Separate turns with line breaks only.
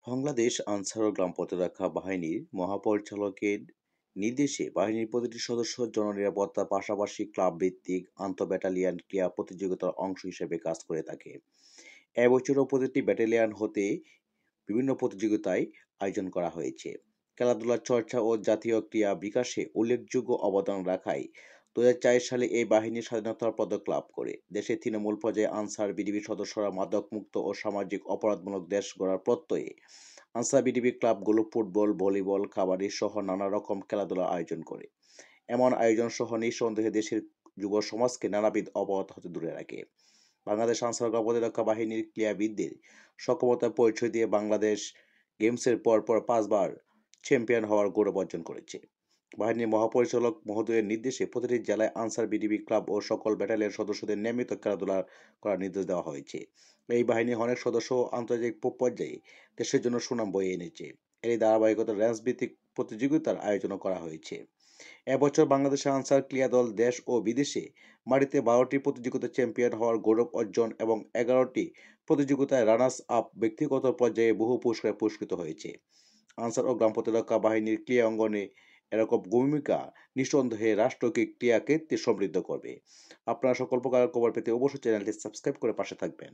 বাংলাদেশ আনসার ও গ্রাম প্রতিরক্ষা বাহিনীর মহাপরিচালকের নির্দেশে বাহিনীর প্রতিটি সদস্য জননিরাপত্তার পাশাপাশি ক্লাব ভিত্তিক আন্তঃব্যাটালিয়ন ক্রীড়া প্রতিযোগিতার অংশ হিসেবে কাজ করে থাকে। এবছরও প্রতিটি ব্যাটালিয়ন হতে বিভিন্ন প্রতিযোগিতায় আয়োজন করা হয়েছে। খেলাধুলার চর্চা ও জাতীয় ক্রীড়া বিকাশে উল্লেখযোগ্য অবদান রাখায় 2004 সালে এই বাহিনী স্বাধীনতার পদক লাভ করে। দেশের তৃণমূল পর্যায়ে আনসার বিডিবির সদস্যরা মাদকমুক্ত ও সামাজিক অপরাধমূলক দেশ গড়ার প্রত্যয়ে আনসার বিডিবি ক্লাবগুলো ফুটবল, ভলিবল, কাবাডি সহ নানা রকম খেলাধুলার আয়োজন করে। এমন আয়োজন সহ নিঃসন্দেহে দেশের যুব সমাজকে নানাবিধ অপরাধ হতে দূরে রাখে। বাংলাদেশ আনসার প্রতিরক্ষা বাহিনীর ক্রীড়াবিদদের সক্ষমতার পরিচয় দিয়ে বাংলাদেশ গেমসের পরপর 5বার চ্যাম্পিয়ন হওয়ার গৌরব অর্জন করেছে। বাহিনীর মহাপরিচালক মহোদয়ের নির্দেশে প্রতিটি জেলায় আনসার বিডিবি ক্লাব ও সকল ব্যাটালিয়ন সদস্যদের নিয়মিত খেলাধুলা করার নির্দেশ দেওয়া হয়েছে। এই বাহিনীর অনেক সদস্য আন্তর্জাতিক পর্যায়ে দেশের জন্য সুনাম বয়ে এনেছে। এরই ধারাবাহিকতা র্যাঞ্চ ভিত্তিক প্রতিযোগিতার আয়োজনও করা হয়েছে। এবছর বাংলাদেশের আনসার ক্রীড়া দল দেশ ও বিদেশে মাটিতে 12টি প্রতিযোগিতায় চ্যাম্পিয়ন হওয়ার গৌরব অর্জন এবং 11টি প্রতিযোগিতায় রানার্স আপ ব্যক্তিগত পর্যায়ে বহু পুরস্কারে পুরস্কৃত হয়েছে। আনসার ও গ্রাম প্রতিরক্ষা বাহিনীর ক্রীড়া অঙ্গনে এরকম ভূমিকা নিঃসন্দেহে রাষ্ট্রকে ক্রীড়া ক্ষেত্রে সমৃদ্ধ করবে। আপনারা সকল প্রকার খবর পেতে অবশ্যই চ্যানেলটি সাবস্ক্রাইব করে পাশে থাকবেন।